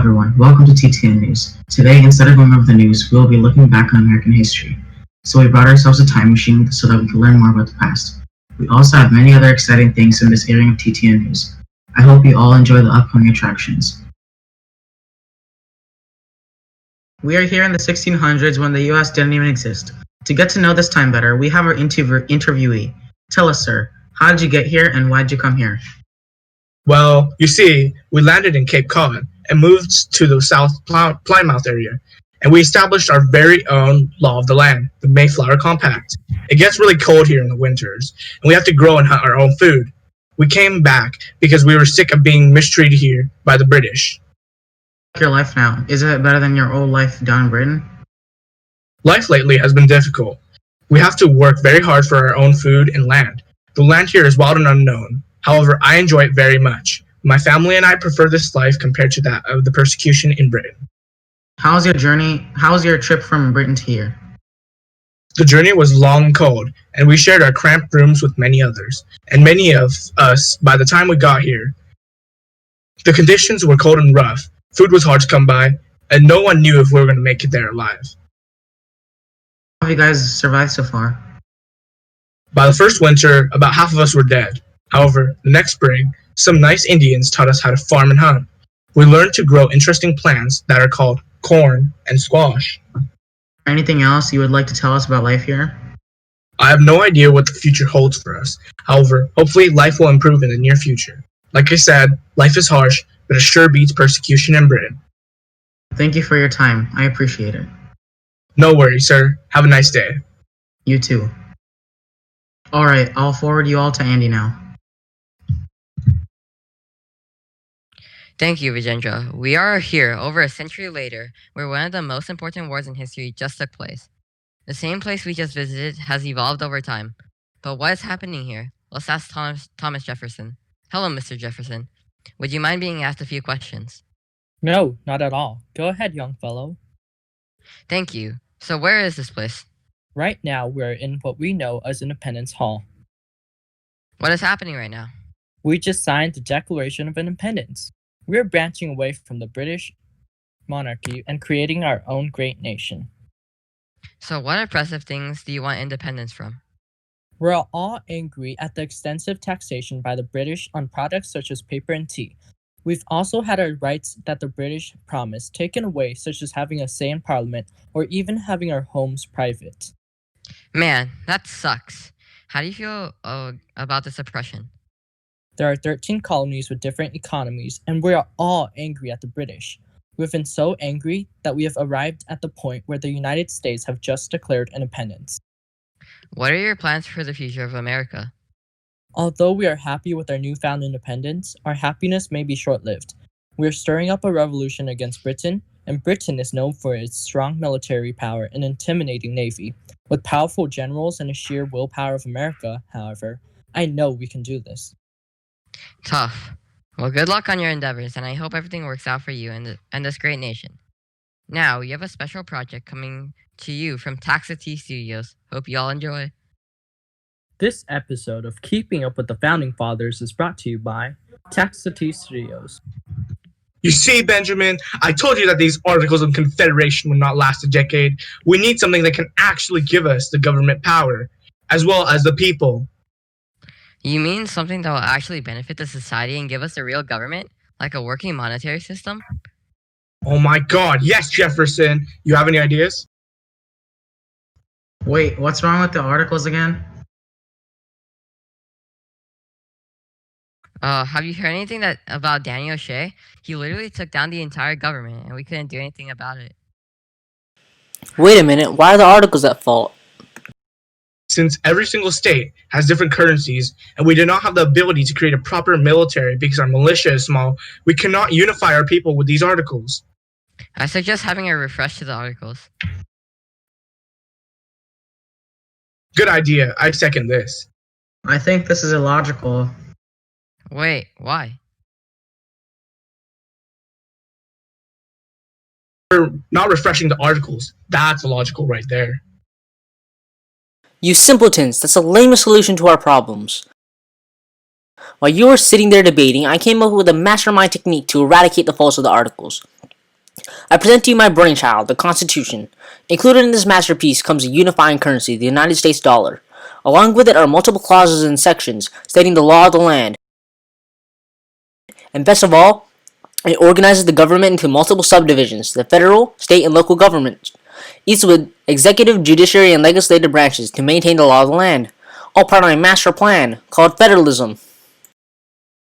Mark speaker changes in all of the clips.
Speaker 1: everyone, welcome to TTN News. Today, instead of going over the news, we will be looking back on American history. So we brought ourselves a time machine so that we can learn more about the past. We also have many other exciting things in this airing of TTN News. I hope you all enjoy the upcoming attractions. We are here in the 1600s when the US didn't even exist. To get to know this time better, we have our interviewee. Tell us, sir, how did you get here and why did you come here?
Speaker 2: Well, you see, we landed in Cape Cod and moved to the South Plymouth area, and we established our very own law of the land, the Mayflower Compact. It gets really cold here in the winters, and we have to grow and hunt our own food. We came back because we were sick of being mistreated here by the British.
Speaker 1: Your life now, is it better than your old life down in Britain?
Speaker 2: Life lately has been difficult. We have to work very hard for our own food and land. The land here is wild and unknown. However, I enjoy it very much. My family and I prefer this life compared to that of the persecution in Britain.
Speaker 1: How was your trip from Britain to here?
Speaker 2: The journey was long and cold, and we shared our cramped rooms with many others. And many of us, by the time we got here, the conditions were cold and rough, food was hard to come by, and no one knew if we were going to make it there alive.
Speaker 1: How have you guys survived so far?
Speaker 2: By the first winter, about half of us were dead. However, the next spring, some nice Indians taught us how to farm and hunt. We learned to grow interesting plants that are called corn and squash.
Speaker 1: Anything else you would like to tell us about life here?
Speaker 2: I have no idea what the future holds for us. However, hopefully life will improve in the near future. Like I said, life is harsh, but it sure beats persecution in Britain.
Speaker 1: Thank you for your time. I appreciate it.
Speaker 2: No worries, sir. Have a nice day.
Speaker 1: You too. Alright, I'll forward you all to Andy now.
Speaker 3: Thank you, Vijendra. We are here over a century later, where one of the most important wars in history just took place. The same place we just visited has evolved over time. But what is happening here? Let's ask Thomas Jefferson. Hello, Mr. Jefferson. Would you mind being asked a few questions?
Speaker 4: No, not at all. Go ahead, young fellow.
Speaker 3: Thank you. So where is this place?
Speaker 4: Right now, we're in what we know as Independence Hall.
Speaker 3: What is happening right now?
Speaker 4: We just signed the Declaration of Independence. We're branching away from the British monarchy and creating our own great nation.
Speaker 3: So what impressive things do you want independence from?
Speaker 4: We're all angry at the extensive taxation by the British on products such as paper and tea. We've also had our rights that the British promised taken away, such as having a say in Parliament or even having our homes private.
Speaker 3: Man, that sucks. How do you feel about this oppression?
Speaker 4: There are 13 colonies with different economies, and we are all angry at the British. We've been so angry that we have arrived at the point where the United States have just declared independence.
Speaker 3: What are your plans for the future of America?
Speaker 4: Although we are happy with our newfound independence, our happiness may be short-lived. We are stirring up a revolution against Britain, and Britain is known for its strong military power and intimidating navy. With powerful generals and the sheer willpower of America, however, I know we can do this.
Speaker 3: Tough. Well, good luck on your endeavors, and I hope everything works out for you and this great nation. Now, we have a special project coming to you from Sethi Studios. Hope you all enjoy.
Speaker 4: This episode of Keeping Up with the Founding Fathers is brought to you by Sethi Studios.
Speaker 2: You see, Benjamin, I told you that these articles of confederation would not last a decade. We need something that can actually give us the government power, as well as the people.
Speaker 3: You mean something that will actually benefit the society and give us a real government? Like a working monetary system?
Speaker 2: Oh my god, yes, Jefferson! You have any ideas?
Speaker 1: Wait, what's wrong with the articles again?
Speaker 3: Have you heard anything about Danny O'Shea? He literally took down the entire government and we couldn't do anything about it.
Speaker 5: Wait a minute, why are the articles at fault?
Speaker 2: Since every single state has different currencies, and we do not have the ability to create a proper military because our militia is small, we cannot unify our people with these articles.
Speaker 3: I suggest having a refresh to the articles.
Speaker 2: Good idea, I second this.
Speaker 1: I think this is illogical.
Speaker 3: Wait, why?
Speaker 2: We're not refreshing the articles. That's illogical right there.
Speaker 5: You simpletons, that's the lamest solution to our problems. While you were sitting there debating, I came up with a mastermind technique to eradicate the faults of the articles. I present to you my brainchild, the Constitution. Included in this masterpiece comes a unifying currency, the United States dollar. Along with it are multiple clauses and sections stating the law of the land. And best of all, it organizes the government into multiple subdivisions, the federal, state, and local governments, each with executive, judiciary, and legislative branches to maintain the law of the land, all part of a master plan called federalism.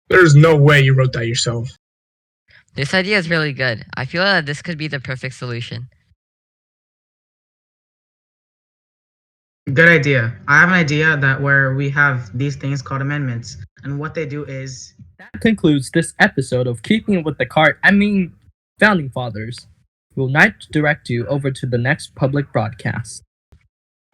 Speaker 2: There's no way you wrote that yourself.
Speaker 3: This idea is really good. I feel that this could be the perfect solution.
Speaker 1: Good idea. I have an idea that where we have these things called amendments, and what they do is
Speaker 4: That concludes this episode of Keeping with the Founding Fathers. We'll now direct you over to the next public broadcast.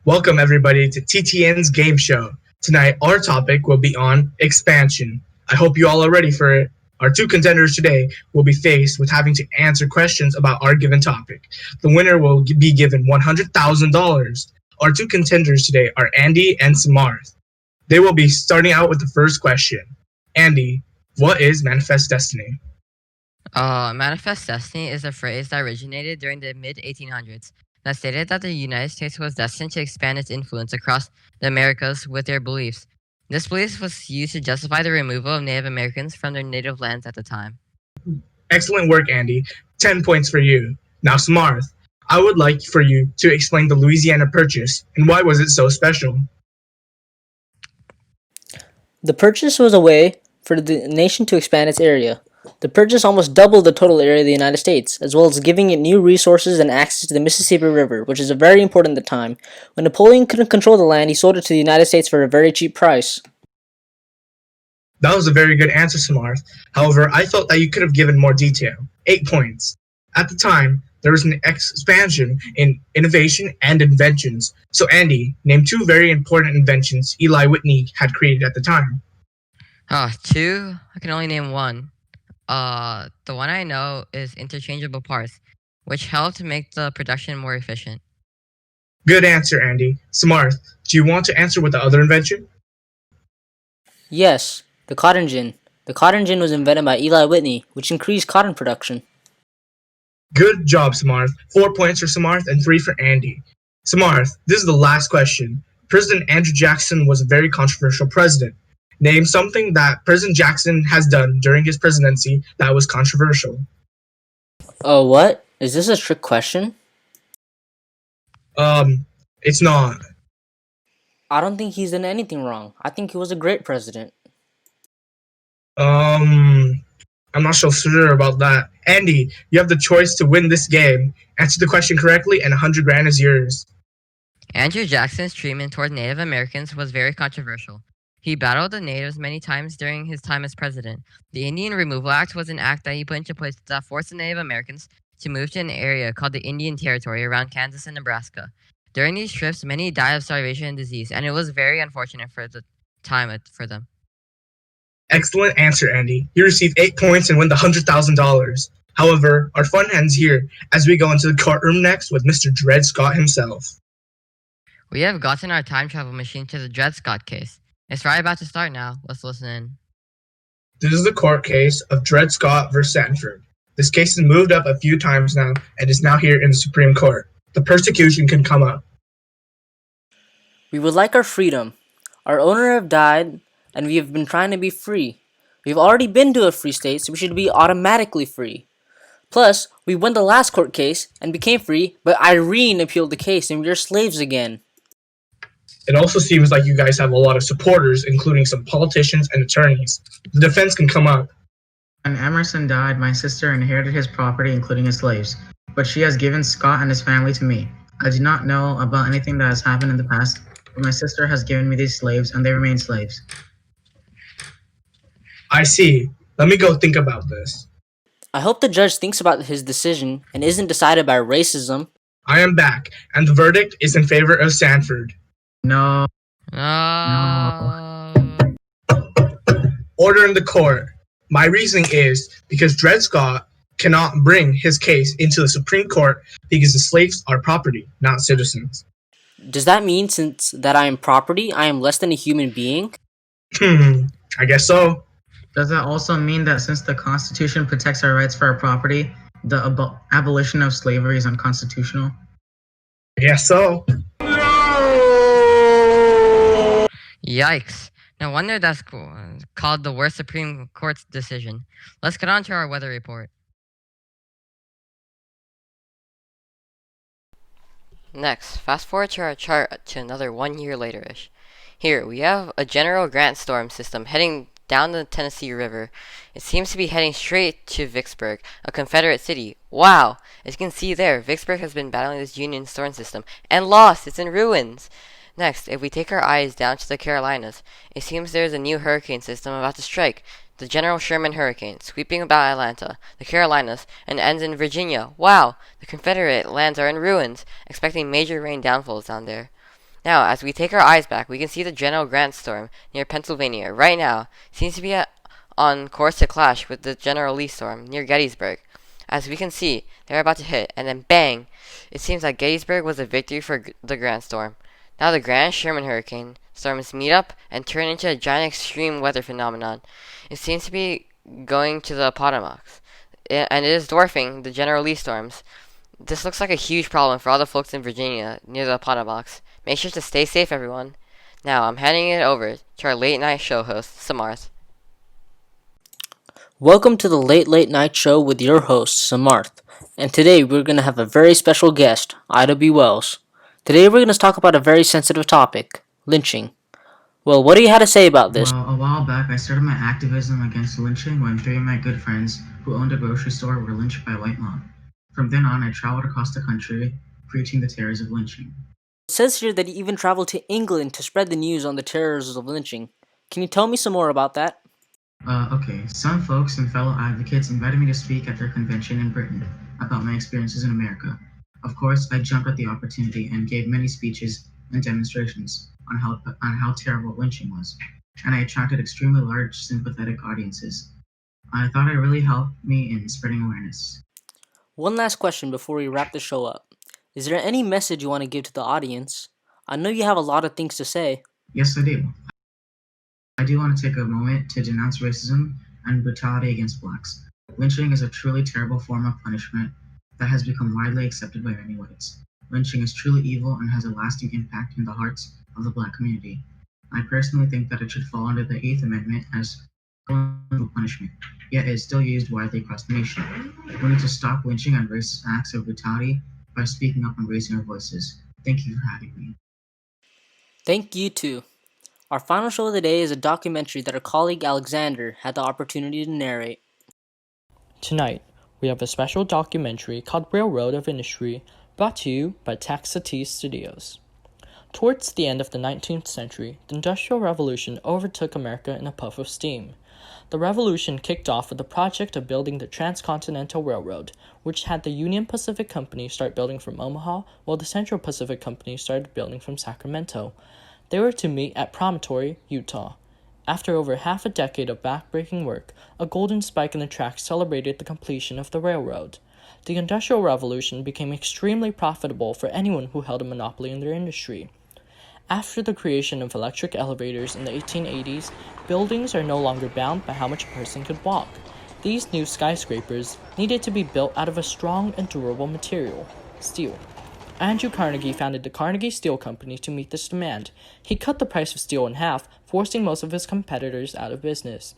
Speaker 2: Welcome everybody to TTN's game show. Tonight our topic will be on expansion. I hope you all are ready for it. Our two contenders today will be faced with having to answer questions about our given topic. The winner will be given $100,000. Our two contenders today are Andy and Saamarth. They will be starting out with the first question. Andy, what is manifest destiny?
Speaker 3: Manifest destiny is a phrase that originated during the mid-1800s that stated that the United States was destined to expand its influence across the Americas with their beliefs. This belief was used to justify the removal of Native Americans from their native lands at the time.
Speaker 2: Excellent work, Andy. 10 points for you. Now, Saamarth, I would like for you to explain the Louisiana Purchase and why was it so special?
Speaker 5: The purchase was a way for the nation to expand its area. The purchase almost doubled the total area of the United States, as well as giving it new resources and access to the Mississippi River, which is very important at the time. When Napoleon couldn't control the land, he sold it to the United States for a very cheap price.
Speaker 2: That was a very good answer, Saamarth. However, I felt that you could have given more detail. 8 points. At the time, there was an expansion in innovation and inventions. So Andy, name two very important inventions Eli Whitney had created at the time.
Speaker 3: Two? I can only name one. The one I know is interchangeable parts, which helped make the production more efficient.
Speaker 2: Good answer, Andy. Saamarth, do you want to answer with the other invention?
Speaker 5: Yes, the cotton gin. The cotton gin was invented by Eli Whitney, which increased cotton production.
Speaker 2: Good job, Saamarth. 4 points for Saamarth and 3 for Andy. Saamarth, this is the last question. President Andrew Jackson was a very controversial president. Name something that President Jackson has done during his presidency that was controversial.
Speaker 5: Oh, what? Is this a trick question?
Speaker 2: It's not.
Speaker 5: I don't think he's done anything wrong. I think he was a great president.
Speaker 2: I'm not so sure about that. Andy, you have the choice to win this game. Answer the question correctly and 100 grand is yours.
Speaker 3: Andrew Jackson's treatment toward Native Americans was very controversial. He battled the natives many times during his time as president. The Indian Removal Act was an act that he put into place that forced the Native Americans to move to an area called the Indian Territory around Kansas and Nebraska. During these trips, many died of starvation and disease, and it was very unfortunate for the time for them.
Speaker 2: Excellent answer, Andy. You receive 8 points and win the $100,000. However, our fun ends here as we go into the courtroom next with Mr. Dred Scott himself.
Speaker 3: We have gotten our time travel machine to the Dred Scott case. It's right about to start now. Let's listen in.
Speaker 2: This is the court case of Dred Scott v. Sanford. This case has moved up a few times now and is now here in the Supreme Court. The persecution can come up.
Speaker 5: We would like our freedom. Our owner have died, and we have been trying to be free. We've already been to a free state, so we should be automatically free. Plus, we won the last court case and became free, but Irene appealed the case and we are slaves again.
Speaker 2: It also seems like you guys have a lot of supporters, including some politicians and attorneys. The defense can come up.
Speaker 1: When Emerson died, my sister inherited his property, including his slaves, but she has given Scott and his family to me. I do not know about anything that has happened in the past, but my sister has given me these slaves, and they remain slaves.
Speaker 2: I see. Let me go think about this.
Speaker 5: I hope the judge thinks about his decision and isn't decided by racism.
Speaker 2: I am back, and the verdict is in favor of Sanford.
Speaker 1: No.
Speaker 2: Order in the court. My reasoning is because Dred Scott cannot bring his case into the Supreme Court because the slaves are property, not citizens.
Speaker 5: Does that mean since that I am property, I am less than a human being?
Speaker 2: I guess so.
Speaker 1: Does that also mean that since the Constitution protects our rights for our property, The abolition of slavery is unconstitutional.
Speaker 2: I guess so.
Speaker 3: Yikes. No wonder that's called the worst Supreme Court's decision. Let's get on to our weather report. Next, fast forward to our chart to another 1 year later-ish. Here, we have a general Grant storm system heading down the Tennessee River. It seems to be heading straight to Vicksburg, a Confederate city. Wow! As you can see there, Vicksburg has been battling this Union storm system and lost! It's in ruins! Next, if we take our eyes down to the Carolinas, it seems there is a new hurricane system about to strike. The General Sherman Hurricane, sweeping about Atlanta, the Carolinas, and ends in Virginia. Wow! The Confederate lands are in ruins, expecting major rain downfalls down there. Now, as we take our eyes back, we can see the General Grant storm near Pennsylvania right now seems to be on course to clash with the General Lee storm near Gettysburg. As we can see, they're about to hit, and then bang! It seems like Gettysburg was a victory for the Grant storm. Now the Grand Sherman hurricane storms meet up and turn into a giant extreme weather phenomenon. It seems to be going to the Potomacs, and it is dwarfing the General Lee storms. This looks like a huge problem for all the folks in Virginia near the Potomacs. Make sure to stay safe, everyone. Now, I'm handing it over to our late night show host, Saamarth.
Speaker 5: Welcome to the Late Night Show with your host, Saamarth. And today we're going to have a very special guest, Ida B. Wells. Today we're going to talk about a very sensitive topic, lynching. Well, what do you have to say about this?
Speaker 1: Well, a while back, I started my activism against lynching when 3 of my good friends who owned a grocery store were lynched by a white mob. From then on, I traveled across the country, preaching the terrors of lynching.
Speaker 5: It says here that you even traveled to England to spread the news on the terrors of lynching. Can you tell me some more about that?
Speaker 1: Okay, some folks and fellow advocates invited me to speak at their convention in Britain about my experiences in America. Of course, I jumped at the opportunity and gave many speeches and demonstrations on how terrible lynching was, and I attracted extremely large sympathetic audiences. I thought it really helped me in spreading awareness.
Speaker 5: One last question before we wrap the show up. Is there any message you want to give to the audience? I know you have a lot of things to say.
Speaker 1: Yes, I do. I do want to take a moment to denounce racism and brutality against blacks. Lynching is a truly terrible form of punishment that has become widely accepted by many whites. Lynching is truly evil and has a lasting impact in the hearts of the black community. I personally think that it should fall under the 8th Amendment as punishment, yet it is still used widely across the nation. We need to stop lynching and racist acts of brutality by speaking up and raising our voices. Thank you for having me.
Speaker 5: Thank you too. Our final show of the day is a documentary that our colleague Alexander had the opportunity to narrate.
Speaker 4: Tonight, we have a special documentary called Railroad of Industry, brought to you by Sethi Studios. Towards the end of the 19th century, the Industrial Revolution overtook America in a puff of steam. The revolution kicked off with the project of building the Transcontinental Railroad, which had the Union Pacific Company start building from Omaha, while the Central Pacific Company started building from Sacramento. They were to meet at Promontory, Utah. After over half a decade of backbreaking work, a golden spike in the tracks celebrated the completion of the railroad. The Industrial Revolution became extremely profitable for anyone who held a monopoly in their industry. After the creation of electric elevators in the 1880s, buildings are no longer bound by how much a person could walk. These new skyscrapers needed to be built out of a strong and durable material, steel. Andrew Carnegie founded the Carnegie Steel Company to meet this demand. He cut the price of steel in half, forcing most of his competitors out of business.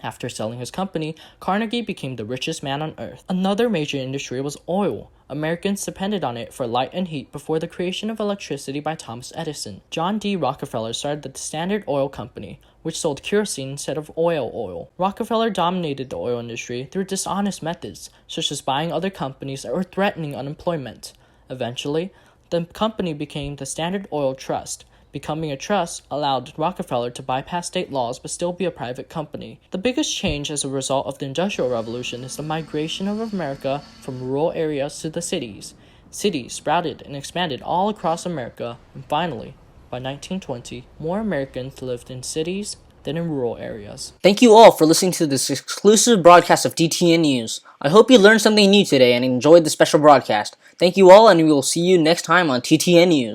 Speaker 4: After selling his company, Carnegie became the richest man on earth. Another major industry was oil. Americans depended on it for light and heat before the creation of electricity by Thomas Edison. John D. Rockefeller started the Standard Oil Company, which sold kerosene instead of oil. Rockefeller dominated the oil industry through dishonest methods, such as buying other companies or threatening unemployment. Eventually, the company became the Standard Oil Trust. Becoming a trust allowed Rockefeller to bypass state laws but still be a private company. The biggest change as a result of the Industrial Revolution is the migration of America from rural areas to the cities. Cities sprouted and expanded all across America, and finally, by 1920, more Americans lived in cities than in rural areas.
Speaker 5: Thank you all for listening to this exclusive broadcast of TTN News. I hope you learned something new today and enjoyed the special broadcast. Thank you all, and we will see you next time on TTN News.